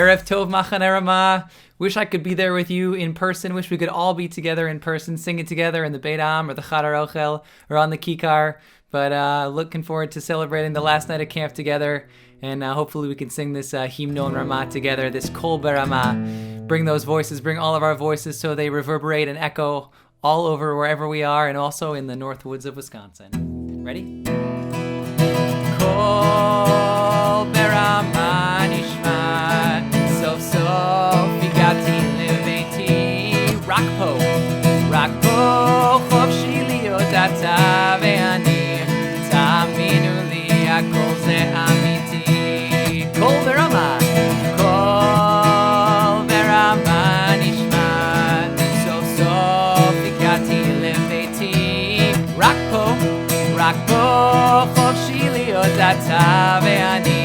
Erev Tov Machaneh Ramah. Wish I could be there with you in person. Wish we could all be together in person, singing together in the Beit Am or the Chadar Ochel or on the Kikar. But looking forward to celebrating the last night of camp together. And hopefully we can sing this Himnon Ramah together, this Kol Beramah. Bring those voices, bring all of our voices so they reverberate and echo all over wherever we are, and also in the North Woods of Wisconsin. Ready? Kol Beramah Nishma, Sof Sof Vigati Leveiti, Rakpo, Chofshi Liot Ata Ve'ani, Ta'aminu Li Hakol Ze Amiti, Kol Beramah, Kol Beramah Nishma, Sof Sof Vigati Leveiti, Rakpo, Chofshi Liot Ata Ve'ani,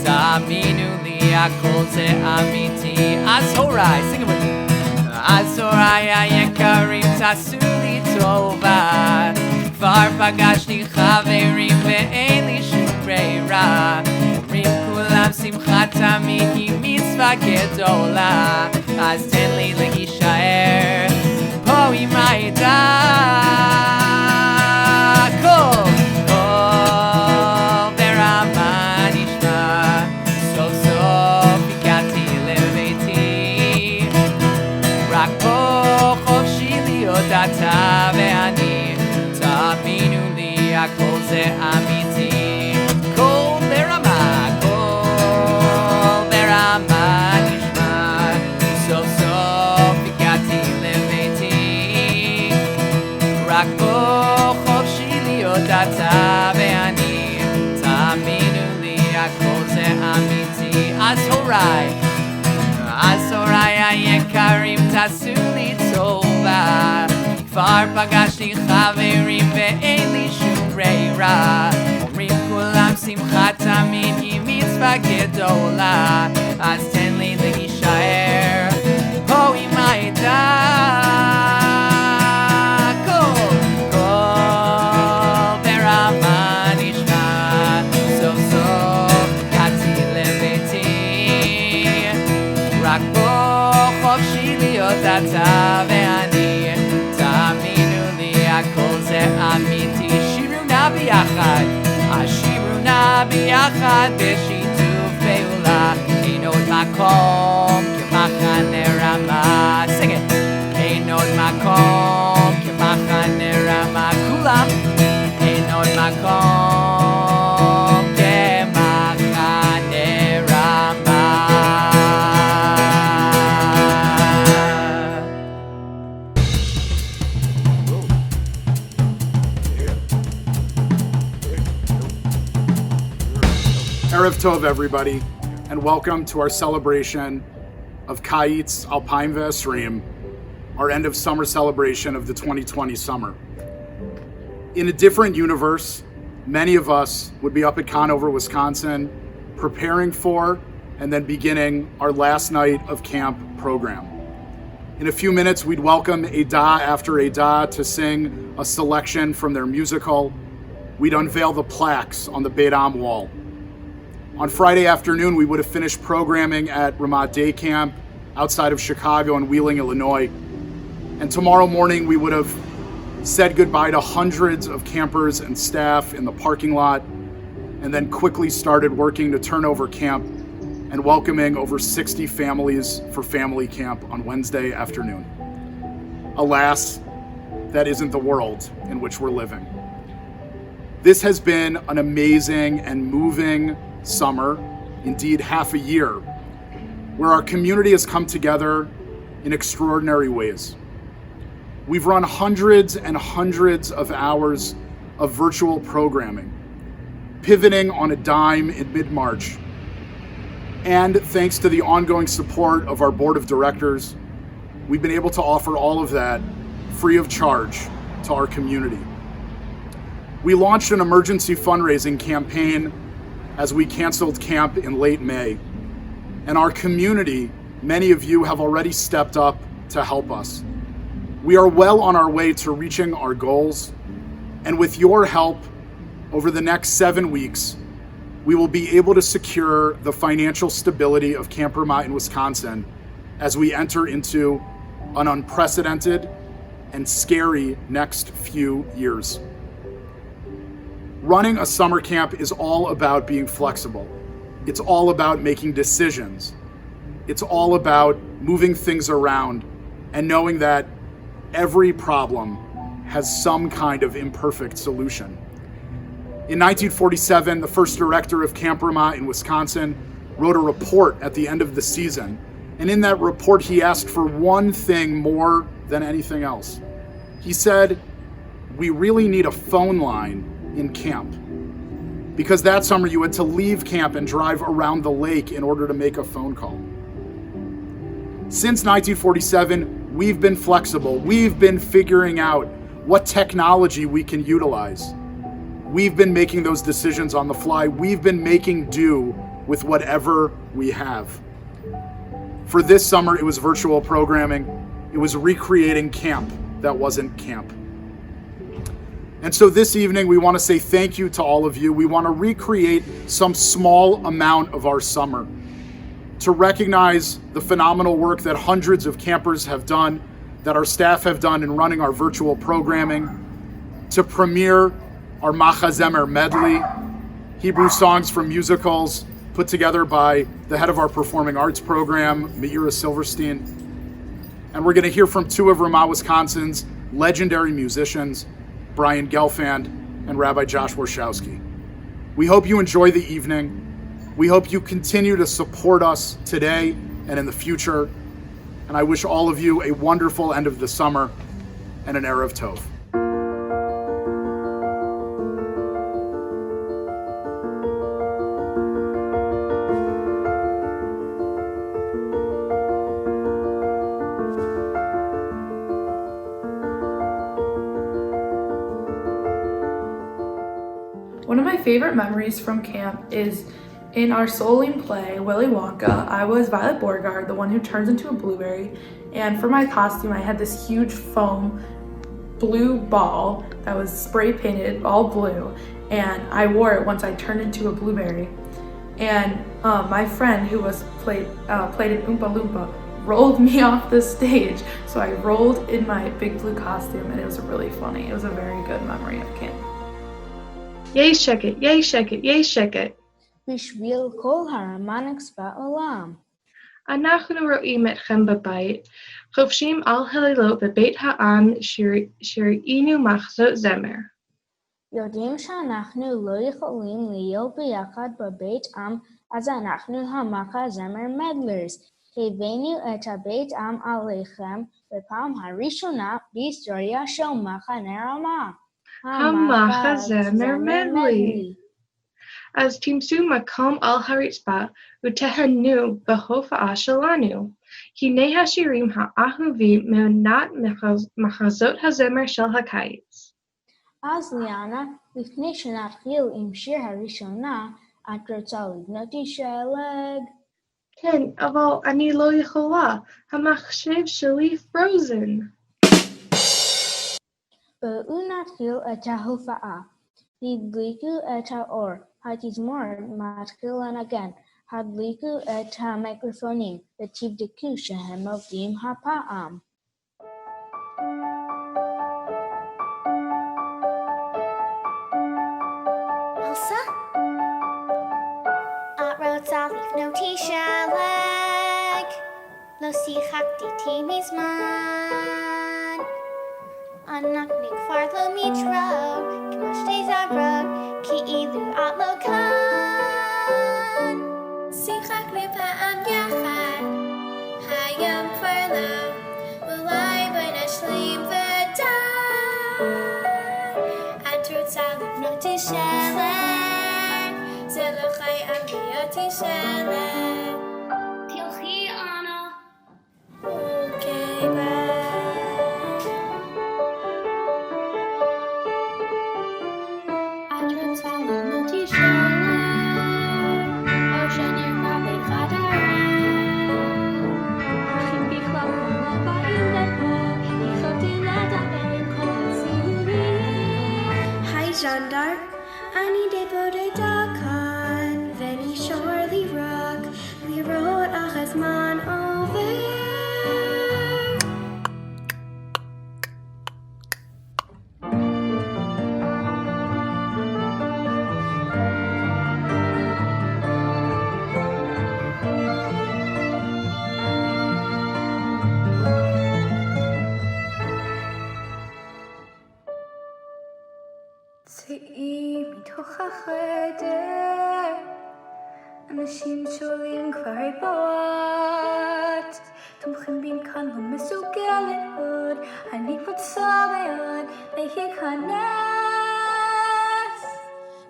Ta'aminu Li Hakol Ze Amiti. Azorai, sing it with me. Azorai היקרים תעשו לי טובה, כבר פגשתי חברים ואין לי שום ברירה, אומרים כולם שמחה תמיד היא מצווה גדולה, אז תן לי להישאר פה עם העדה. קול ברמה נשמע, סוף סוף הגעתי לביתי, רק פה חופשי להיות אתה ואני, תאמינו לי הכל זה אמיתי. קול ברמה נשמע, סוף סוף הגעתי לביתי, רק פה חופשי להיות אתה ואני, תאמינו לי הכל זה אמיתי. אז הוריי היקרים תעשו לי טובה, כבר פגשתי חברים ואין לי שום ברירה, אומרים כולם שמחה תמיד היא מצווה גדולה, אז תן לי להישאר פה עם העדה. קול ברמה נשמע, סוף סוף הגעתי לביתי, רק פה חופשי להיות אתה ואני, תאמינו לי הכל זה אמיתי. שירו נא ביחד, השירו נא ביחד בשיתוף פעולה, אין עוד מקום כמחנה רמה. Sing it. אין עוד מקום כמחנה רמה. כולם. אין עוד מקום כמחנה רמה. Erev Tov, everybody, and welcome to our celebration of Kayitz Alpayim Ve'esrim, our end of summer celebration of the 2020 summer. In a different universe, many of us would be up at Conover, Wisconsin, preparing for and then beginning our last night of camp program. In a few minutes, we'd welcome Edah after Edah to sing a selection from their musical. We'd unveil the plaques on the Beit Am wall. On Friday afternoon, we would have finished programming at Ramah Day Camp outside of Chicago and Wheeling, Illinois. And tomorrow morning, we would have said goodbye to hundreds of campers and staff in the parking lot, and then quickly started working to turn over camp and welcoming over 60 families for family camp on Wednesday afternoon. Alas, that isn't the world in which we're living. This has been an amazing and moving summer, indeed half a year, where our community has come together in extraordinary ways. We've run hundreds and hundreds of hours of virtual programming, pivoting on a dime in mid-March. And thanks to the ongoing support of our board of directors, we've been able to offer all of that free of charge to our community. We launched an emergency fundraising campaign as we canceled camp in late May. And our community, many of you have already stepped up to help us. We are well on our way to reaching our goals. And with your help, over the next 7 weeks, we will be able to secure the financial stability of Camp Vermont in Wisconsin as we enter into an unprecedented and scary next few years. Running a summer camp is all about being flexible. It's all about making decisions. It's all about moving things around and knowing that every problem has some kind of imperfect solution. In 1947, the first director of Camp Vermont in Wisconsin wrote a report at the end of the season. And in that report, he asked for one thing more than anything else. He said, "We really need a phone line in camp." Because that summer you had to leave camp and drive around the lake in order to make a phone call. Since 1947, we've been flexible. We've been figuring out what technology we can utilize. We've been making those decisions on the fly. We've been making do with whatever we have. For this summer, it was virtual programming. It was recreating camp that wasn't camp. And so this evening, we want to say thank you to all of you. We want to recreate some small amount of our summer to recognize the phenomenal work that hundreds of campers have done, that our staff have done in running our virtual programming, to premiere our Machazemer medley, Hebrew songs from musicals put together by the head of our performing arts program, Meira Silverstein. And we're going to hear from two of Vermont, Wisconsin's legendary musicians, Brian Gelfand and Rabbi Josh Warshawski. We hope you enjoy the evening. We hope you continue to support us today and in the future. And I wish all of you a wonderful end of the summer and an Erev Tov. One of my favorite memories from camp is in our Soling play, Willy Wonka. I was Violet Beauregard, the one who turns into a blueberry, and for my costume I had this huge foam blue ball that was spray painted all blue, and I wore it once I turned into a blueberry. And my friend who played an Oompa Loompa rolled me off the stage, so I rolled in my big blue costume, and it was really funny. It was a very good memory of camp. יהי שקט, יהי שקט, יהי שקט. בשביל כל הרמניקס בעולם. אנחנו רואים אתכם בבית, חופשים על הלילות בבית העם שראינו מחזות זמר. יודעים שאנחנו לא יכולים להיות ביחד בבית עם, אז אנחנו המחזמר מדלרס. הבאנו את הבית עם עליכם בפעם הראשונה בהיסטוריה של מחנה רמה. המחזמר מדלי. אז תמצאו מקום על הרצפה ותהנו בהופעה שלנו. הנה השירים האהובים מעונת מחזות הזמר של הקיץ. אז ליאנה, לפני שנתחיל עם שיר הראשונה, את רוצה לבנות לי שלג? כן, אבל אני לא יכולה. המחשב שלי פרוזן. בואו נתחיל את ההופעה. הדליקו את האור, התזמור מתחיל לנגן. הדליקו את המיקרופונים ותבדקו שהם עובדים הפעם. אלסה? את רוצה לבנות לי שלג? לא שיחקתי איתי מזמן. אנחנו כבר לא מתראות, כמו שתי זרות, כאילו את לא כאן. שיחקנו פעם יחד, היום כבר לא, אולי בואי נשלים ודי. את רוצה לבנות לי שלג, זה לא חייב להיות לי שלג. תלכי אנה, אוקיי ביי. ז'אן דארק, אני די בודדה כאן. בחדר אנשים שואלים כבר בועת תומכים בי כאן לא מסוגלת עוד אני רוצה ביד להיכנס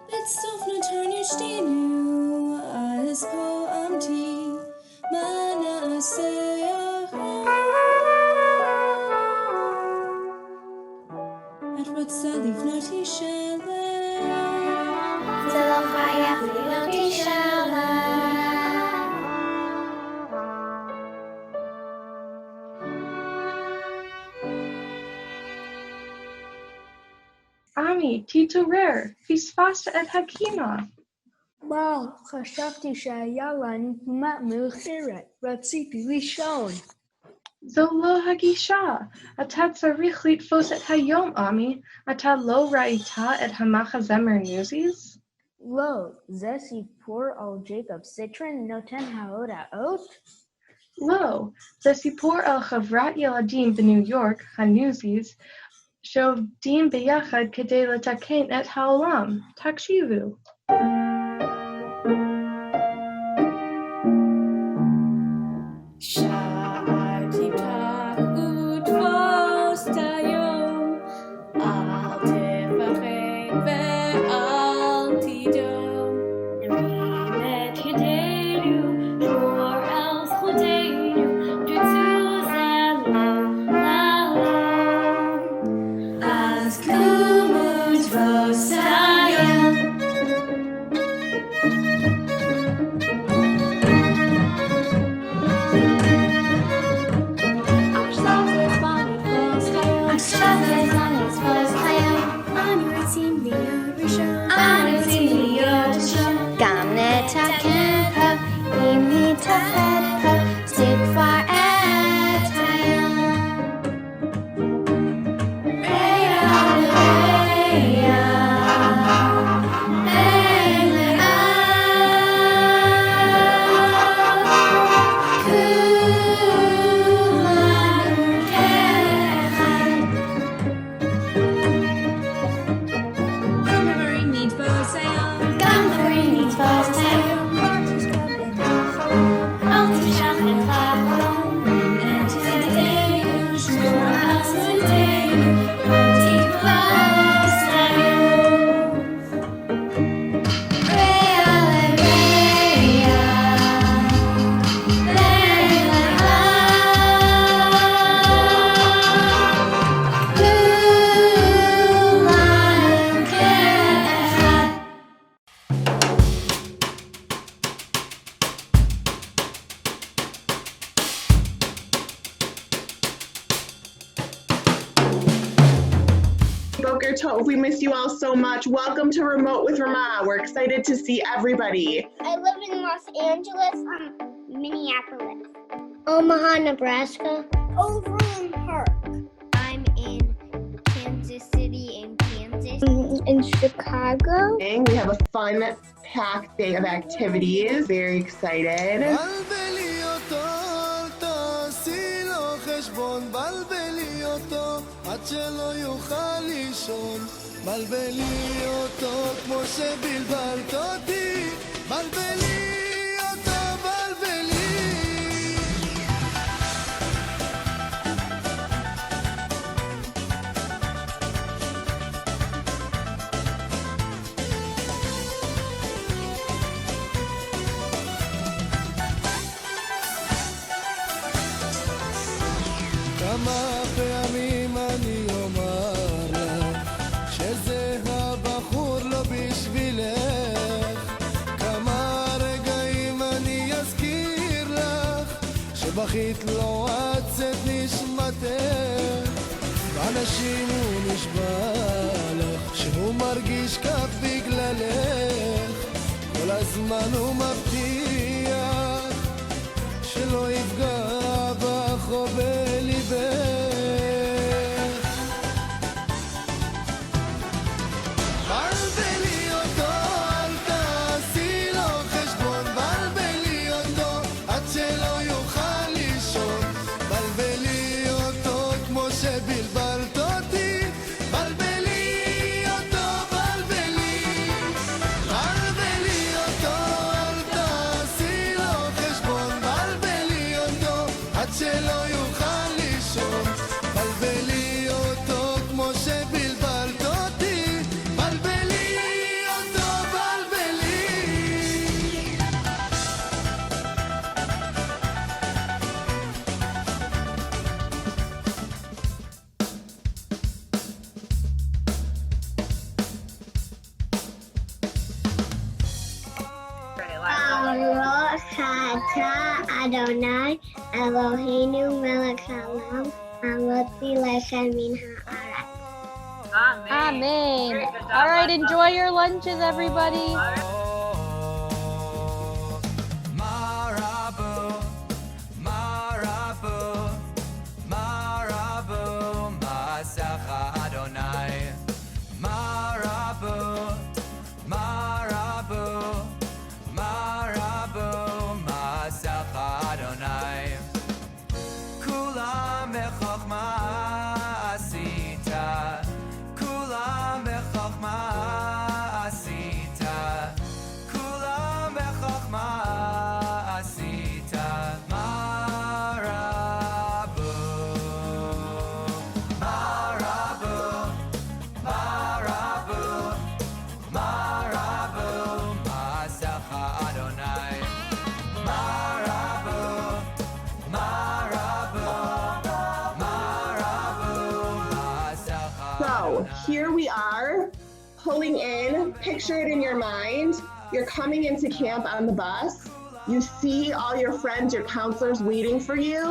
בסוף נתן ישתנו אז פה עמדי מה נעשה את רוצה לבנות לי שלם זה לא חייב להיות לי שלם עמי, תתעורר, פספסת את הקימה. וואו, חשבתי שהיה לנו תנומה מאוחרת, רציתי לישון. זו לא הגישה. אתה צריך לתפוס את היום, עמי. אתה לא ראית את המחזמר ניוזיס? לא, זה סיפור על ג'ייקוב סיטרן נותן ההודעות? לא, זה סיפור על חברת ילדים בניו יורק, הניוזיס, שעובדים ביחד כדי לתקן את העולם. תקשיבו. שעתי פתח ותפוס את היום אל תפחד ואל תדאג נרים את ידינו שור על זכותנו תרצו זה לא אז קומו תפוס את היום גם נתקן פה, אם נתאחד פה, זה כבר את היום. ריאה לריאה, לאה, כולנו כאחד. Memory needs both sound. גם דברים נתפוס היום. אל תשכח את החלום. את ידינו שמור על זכותנו. תתפוס היום. ריאה לריאה, לאה, כולנו כאחד. Boker Tov, we miss you all so much. Welcome to Remote with Rama. We're excited to see everybody. I live in Los Angeles, Minneapolis, Omaha, Nebraska, Overland Park. I'm in Kansas City in Kansas. In Chicago. We have a fun, packed day of activities. Very excited. בלבלי אותו, אל תעשי לו חשבון, בלבלי אותו, עד שלא יוכל לישון. בלבלי אותו כמו שבלבלת אותי, בלבלי אותו, בלבלי. כמה פעמים אני אומר לך שזה הבחור לא בשבילך כמה רגעים אני אזכיר לך שבכית לא עצת נשמתך באנשים הוא נשבע לך שהוא מרגיש כך בגללך כל הזמן הוא מבטיח שלא יפגע בך או בליבך בלבלי אותו, אל תעשי לו חשבון בלבלי אותו, עד שלא יוכל לישון בלבלי אותו כמו שבלבלת אותי בלבלי אותו, בלבלי עד שלא יוכל לישון. בלבלי אותו כמו שבלבלת אותי, בלבלי אותו, בלבלי. Baruch atah Adonai Eloheinu melech haolam hamotzi lechem min haaretz. Amen. All right, enjoy your lunches, everybody. Marabu, Marabu, Marabu, Masacha Adonai. Marabu, Marabu, Marabu, Masacha Adonai. Kulam bechokma asita, Kulam bechokma asita, Kulam bechokma asita. Marabu, Marabu, Marabu, Marabu, Masacha Adonai. Marabu, Marabu, Marabu, Masacha So Adonai. here we are, pulling in, picture it in your mind. You're coming into camp on the bus. You see all your friends, your counselors waiting for you.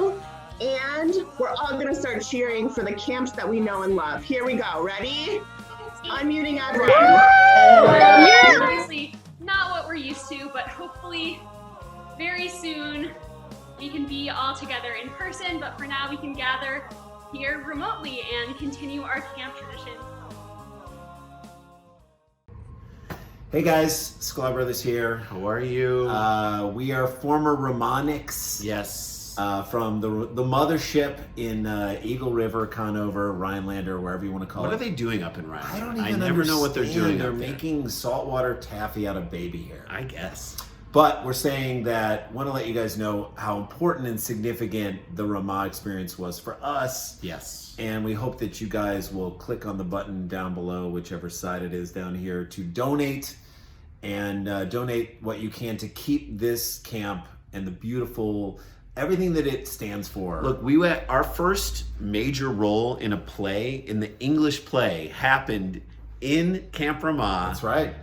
And we're all gonna start cheering for the camps that we know and love. Here we go, ready? Unmuting everyone. It's obviously not what we're used to, but hopefully very soon we can be all together in person, but for now we can gather here remotely and continue our camp tradition. Hey guys, Sklar Brothers here. How are you? We are former Romanics. Yes. From the mothership in Eagle River, Conover, Rhinelander, wherever you want to call it. What are they doing up in Rhinelander? I don't even never know what they're understand. doing. They're up there. making saltwater taffy out of baby hair. I guess. But we're saying that, want to let you guys know how important and significant the Ramah experience was for us. Yes. And we hope that you guys will click on the button down below, whichever side it is down here, to donate. And donate what you can to keep this camp and the beautiful, everything that it stands for. Look, our first major role in a play, in the English play, happened in Camp Ramah. That's right.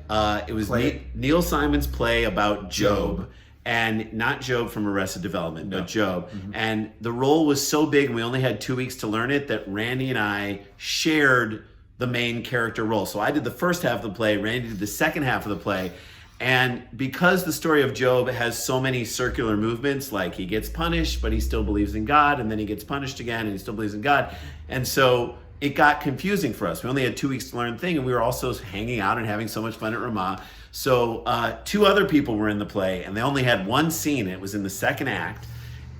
It was Neil Simon's play about Job. And not Job from Arrested Development, but Job. Mm-hmm. And the role was so big, and we only had 2 weeks to learn it, that Randy and I shared the main character role. So I did the first half of the play, Randy did the second half of the play. And because the story of Job has so many circular movements, like he gets punished, but he still believes in God, and then he gets punished again, and he still believes in God. And so it got confusing for us. We only had 2 weeks to learn the thing, and we were also hanging out and having so much fun at Ramah. So 2 other people were in the play, and they only had one scene. It was in the second act.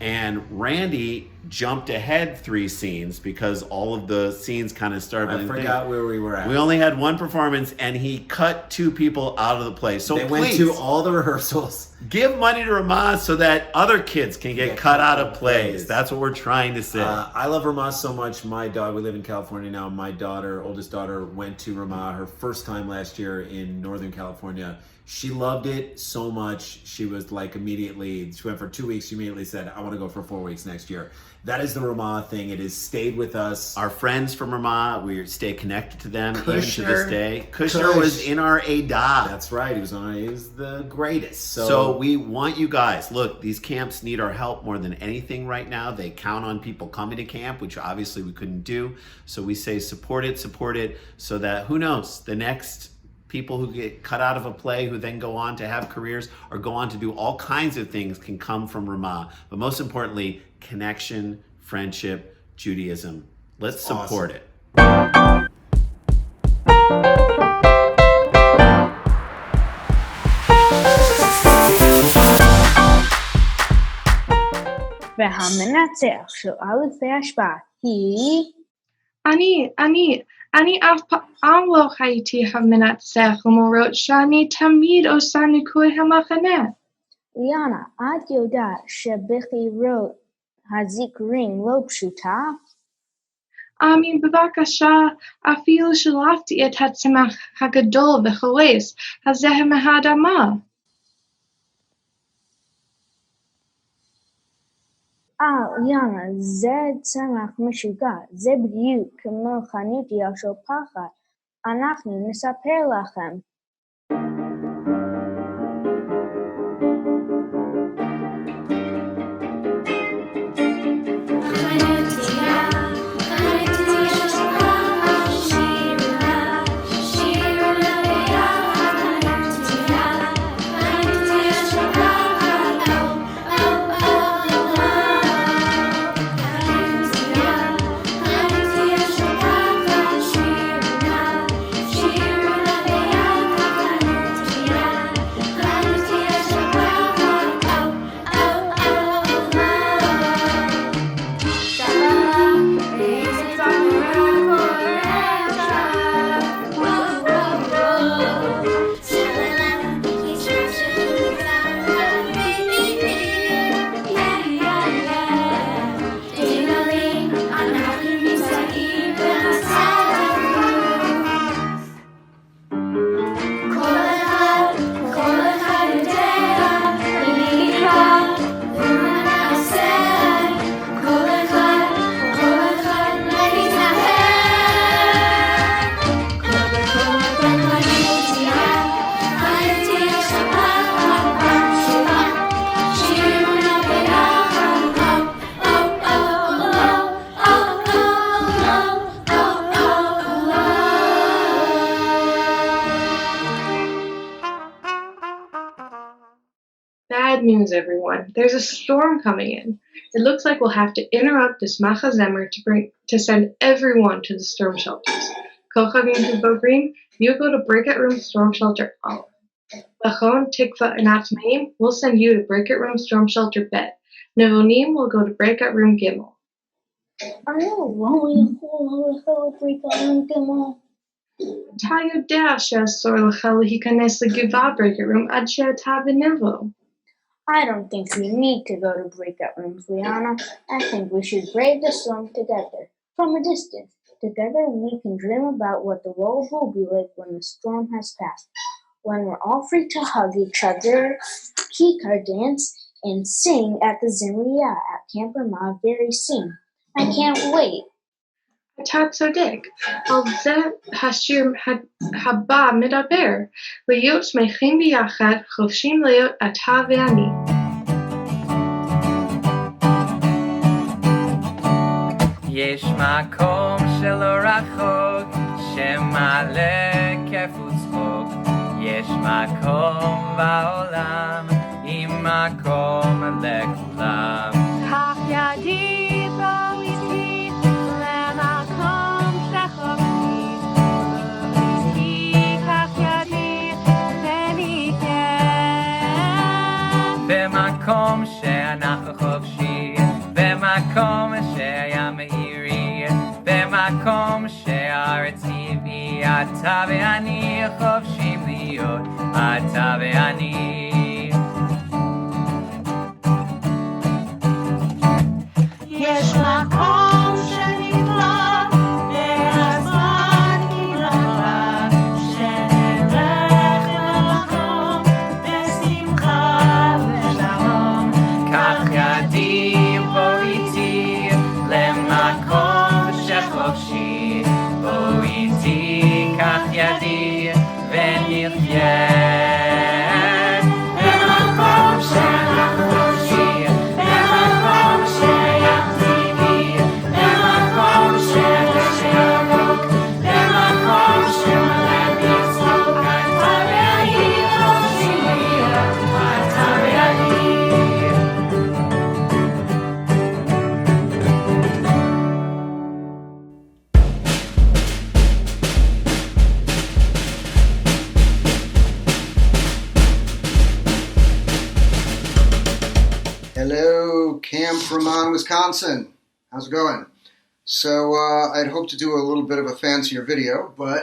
And Randy jumped ahead 3 scenes because all of the scenes kind of started. I forgot where we were at. We only had one performance, and he cut 2 people out of the play. So they please, went to all the rehearsals. Give money to Ramah so that other kids can get cut out of plays. That's what we're trying to say. I love Ramah so much. My daughter, we live in California now. My daughter, oldest daughter, went to Ramah her first time last year in Northern California. She loved it so much. She was like immediately, she went for 2 weeks. She immediately said, I want to go for 4 weeks next year. That is the Ramah thing. It has stayed with us. Our friends from Ramah, we stay connected to them even to Kushner. this day. Kushner was in our ADA. That's right. He was the greatest. So we want you guys, look, these camps need our help more than anything right now. They count on people coming to camp, which obviously we couldn't do. So we say support it, so that, who knows, the next people who get cut out of a play who then go on to have careers or go on to do all kinds of things can come from Ramah. But most importantly, connection, friendship, Judaism. Let's support it. והמנצח של אלופי ההשבעה היא... אני אף פעם לא הייתי המנצח למרות שאני תמיד עושה ניקוד המחנה. ליאנה, את יודעת שבחירות הזיכרורים לא פשוטה? עמי, בבקשה, אפילו שלפתי את הצמח הגדול וחולס הזה מהאדמה. ליאנה, זה צמח משוגע, זה בדיוק כמו חנוכיה של פחד. אנחנו נספר לכם. Bad news, everyone. There's a storm coming in. It looks like we'll have to interrupt this Machazemer to send everyone to the storm shelters. Kochavim Kibogrim, you go to Breakout Room Storm Shelter Aleph. Bachon, Tikva, and Atmaim, we'll send you to Breakout Room Storm Shelter Bet. Nevonim will go to Breakout Room Gimel. אתה יודע שאסור לך להיכנס לגבעת Breakout Room עד שאתה בנבו. I don't think we need to go to breakout rooms, Liana. I think we should brave the storm together, from a distance. Together we can dream about what the world will be like when the storm has passed. When we're all free to hug each other, kikar dance, and sing at the Zimriya at Camp Ramah very soon. I can't wait. אתה צודק, על זה השיר הבא מדבר, להיות שמחים ביחד, חופשים להיות אתה ואני. יש מקום שלא רחוק, שמלא כיף וצחוק, יש מקום בעולם, עם מקום לכולם. קח ידי בוא איתי, למקום שחופשי, איתי קח ידי וניכן. במקום שאנחנו חופשי, במקום שהים מאירי, במקום שהארץ טבעי, אתה ואני חופשים להיות, אתה ואני. יש מקום שנפלא, והזמן נגרע, שנלך למקום בשמחה ושלום. קח ידי בוא איתי למקום שחופשי, בוא איתי קח ידי ונחיה במקום שאנחנו חופשי, במקום שים טבעי, במקום שדשא ירוק, במקום שמלא בצחוק, אתה ואני חופשי להיות, אתה ואני. Hello, Camp Ramon, Wisconsin. How's it going? So I'd hoped to do a little bit of a fancier video, but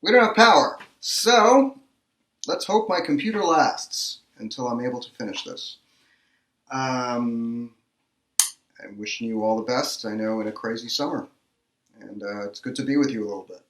we don't have power. So let's hope my computer lasts until I'm able to finish this. I'm wishing you all the best, I know, in a crazy summer. And it's good to be with you a little bit.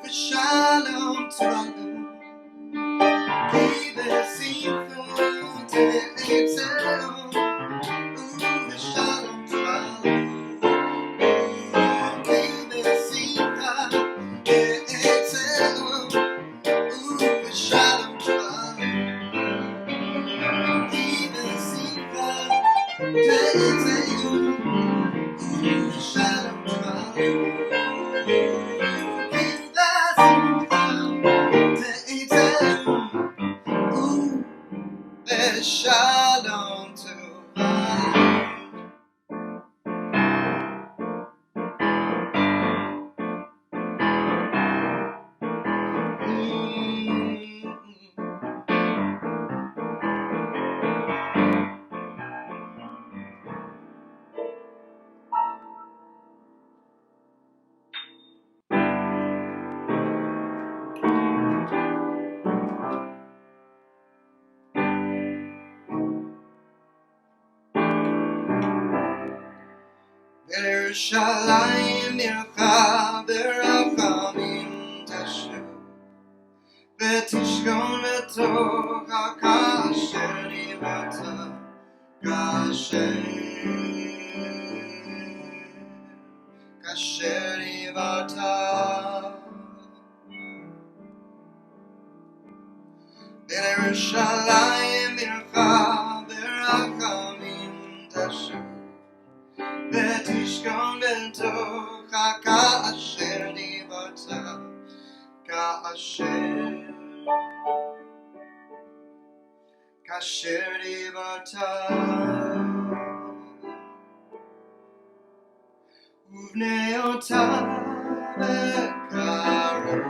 Shalom to Yerushalayim Yircha Berachamim Tashu V'tishkon v'toch HaKasher Nivata Kasher Nivata Yerushalayim Yircha Berachamim Tashu V'tishkon v'toch HaKasher Nivata Kasher Nivata Uvnei Otav Ekaro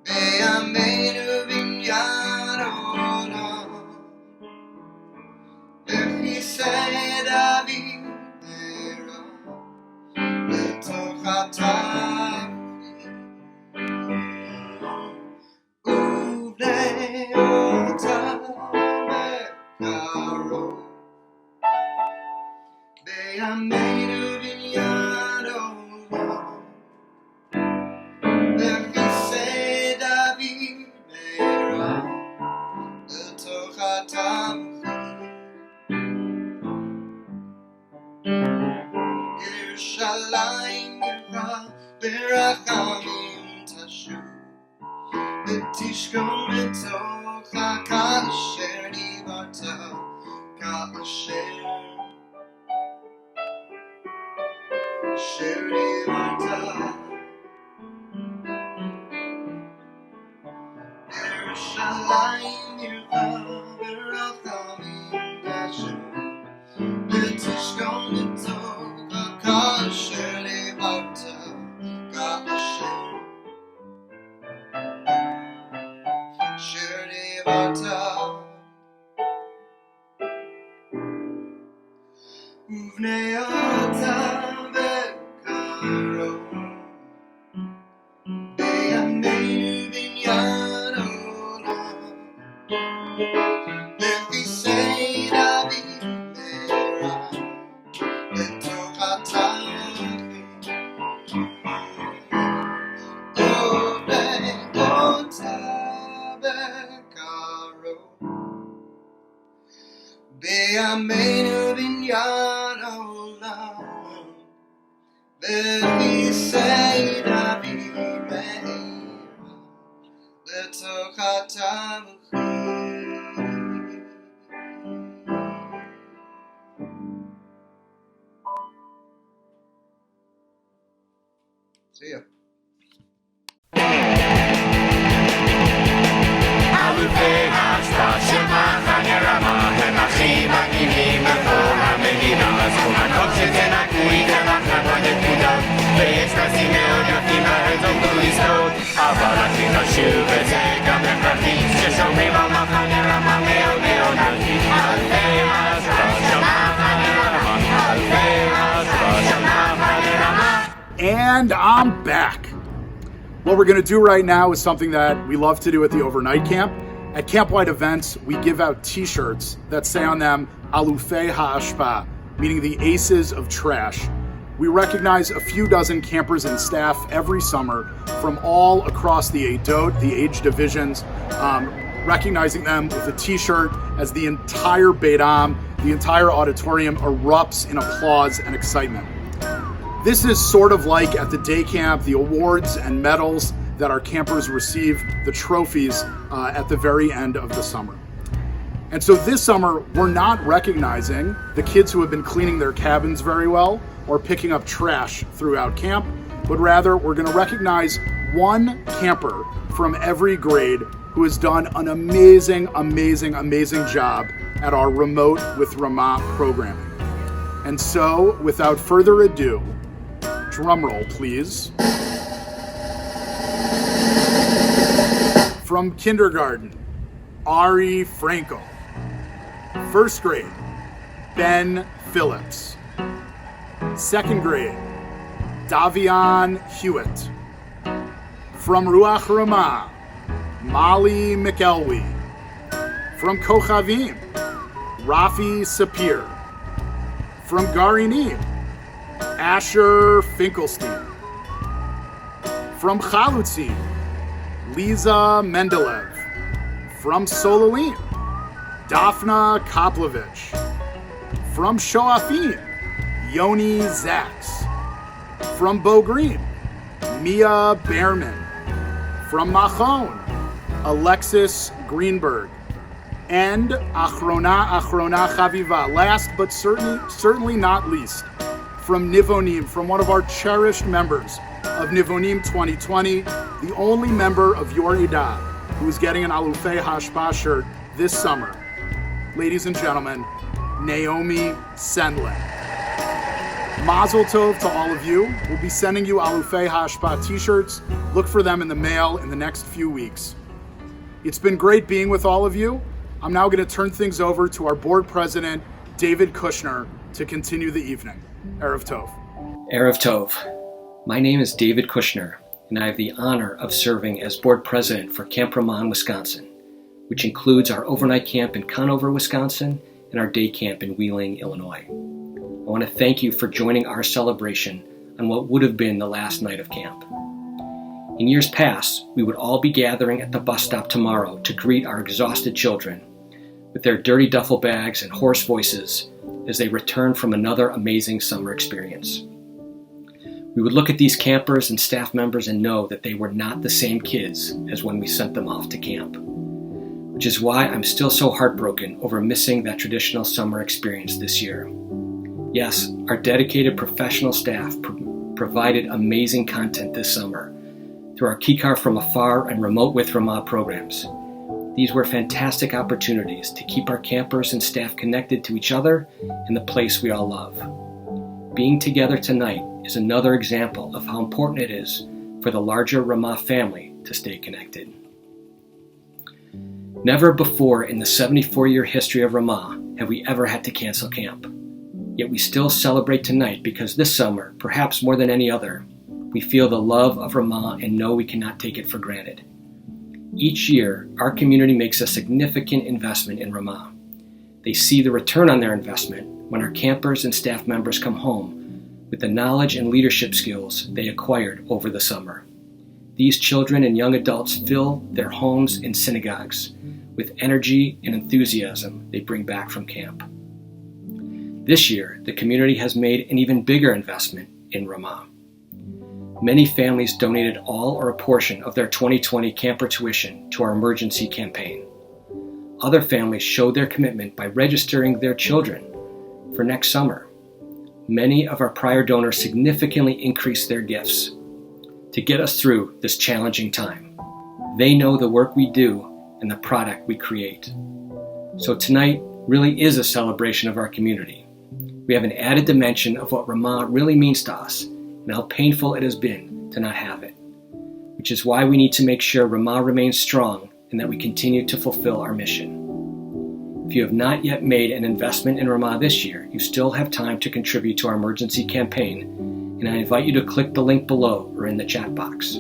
Be'ameinu Binyan Olam V'chisei David Meira L'toch Atav Uvnei Otav Ekaro Be'ameinu Binyan Olam V'chisei David Meira L'toch Atav Yerushalayim Yircha ברחמים תשוב ותשכון בתוכה כאשר דיברת כאשר דיברת ירושלים יראה ברחמים תשוב ותשכון בתוכה כאשר דיברת כאשר דיברת ובני אותה בקרוב בימינו בניין העולם בכיסא דוד מרע בתוך התחתית ובני אותה בקרוב בימינו בניין העולם בכיסא דוד מאיר לתוך התהלכים. See ya. And I'm back. What we're going to do right now is something that we love to do at the overnight camp. At camp-wide events, we give out t-shirts that say on them, Alufei Ha'ashpa, meaning the aces of trash. We recognize a few dozen campers and staff every summer from all across the Eidot, the age divisions, recognizing them with a t-shirt as the entire Beit Am, the entire auditorium erupts in applause and excitement. This is sort of like at the day camp, the awards and medals that our campers receive, the trophies at the very end of the summer. And so this summer, we're not recognizing the kids who have been cleaning their cabins very well or picking up trash throughout camp, but rather we're going to recognize one camper from every grade who has done an amazing, amazing, amazing job at our Remote with Ramah programming. And so, without further ado, drum roll, please. From kindergarten, Ari Frankel. First grade, Ben Phillips. Second grade, Davion Hewitt. From Ruach Ramah, Molly McElwee. From Kochavim, Rafi Sapir. From Garinim, Asher Finkelstein. From Chalutzim, Liza Mendeleev. From Solalim, Dafna Koplovich. From Shoafim, Yoni Zaks. From Bogreen, Mia Behrman. From Machon, Alexis Greenberg. And Achrona Chaviva, last but certainly not least, from Nivonim, from one of our cherished members of Nivonim 2020, the only member of your Edah who is getting an Alufei Hashpa shirt this summer. Ladies and gentlemen, Naomi Senlin. Mazel Tov to all of you. We'll be sending you Alufei Hashpa t-shirts. Look for them in the mail in the next few weeks. It's been great being with all of you. I'm now going to turn things over to our board president, David Kushner, to continue the evening. Erev Tov. Erev Tov. My name is David Kushner, and I have the honor of serving as board president for Camp Ramah, Wisconsin, which includes our overnight camp in Conover, Wisconsin, and our day camp in Wheeling, Illinois. I want to thank you for joining our celebration on what would have been the last night of camp. In years past, we would all be gathering at the bus stop tomorrow to greet our exhausted children with their dirty duffel bags and hoarse voices as they return from another amazing summer experience. We would look at these campers and staff members and know that they were not the same kids as when we sent them off to camp, which is why I'm still so heartbroken over missing that traditional summer experience this year. Yes, our dedicated professional staff provided amazing content this summer through our Kikar from Afar and Remote with Ramah programs. These were fantastic opportunities to keep our campers and staff connected to each other and the place we all love. Being together tonight is another example of how important it is for the larger Ramah family to stay connected. Never before in the 74-year history of Ramah have we ever had to cancel camp. Yet we still celebrate tonight because this summer, perhaps more than any other, we feel the love of Ramah and know we cannot take it for granted. Each year, our community makes a significant investment in Ramah. They see the return on their investment when our campers and staff members come home with the knowledge and leadership skills they acquired over the summer. These children and young adults fill their homes and synagogues with energy and enthusiasm they bring back from camp. This year, the community has made an even bigger investment in Ramah. Many families donated all or a portion of their 2020 camper tuition to our emergency campaign. Other families showed their commitment by registering their children for next summer. Many of our prior donors significantly increased their gifts to get us through this challenging time. They know the work we do and the product we create. So tonight really is a celebration of our community. We have an added dimension of what Ramah really means to us and how painful it has been to not have it, which is why we need to make sure Ramah remains strong and that we continue to fulfill our mission. If you have not yet made an investment in Ramah this year, you still have time to contribute to our emergency campaign, and I invite you to click the link below or in the chat box.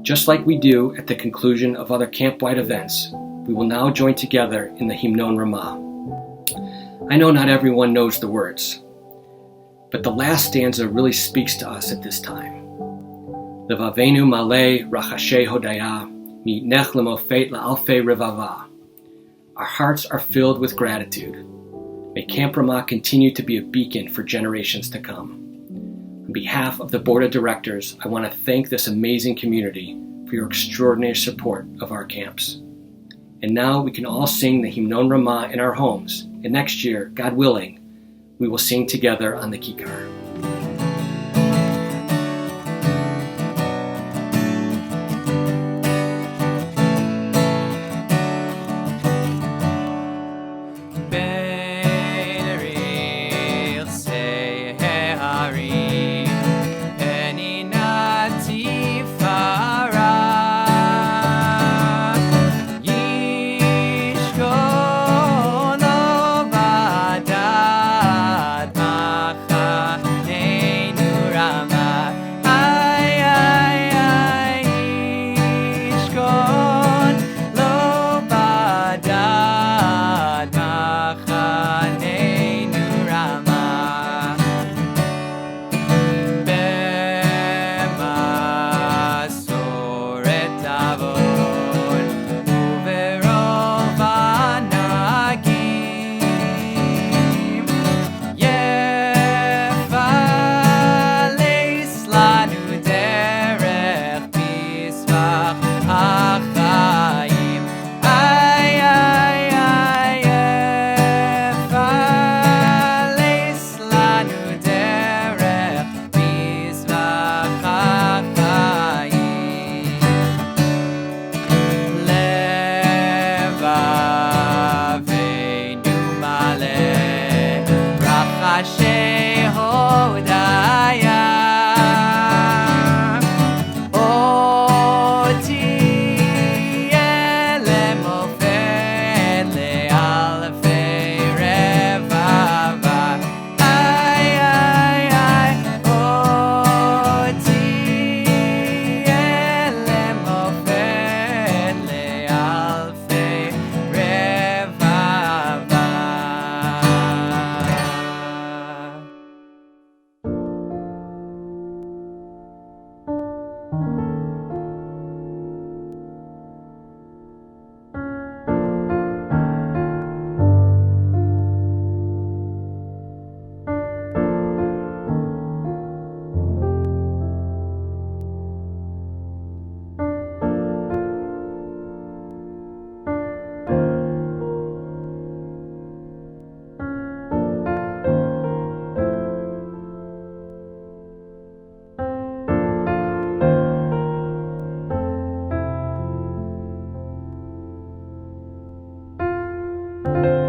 Just like we do at the conclusion of other camp-wide events, we will now join together in the Himnon Ramah. I know not everyone knows the words, but the last stanza really speaks to us at this time. Levavenu maleh rachashe hodaya, mitnech lemofet la'alfei revava. Our hearts are filled with gratitude. May Camp Ramah continue to be a beacon for generations to come. On behalf of the Board of Directors, I want to thank this amazing community for your extraordinary support of our camps. And now we can all sing the Himnon Ramah in our homes, and next year, God willing, we will sing together on the Kikar. you.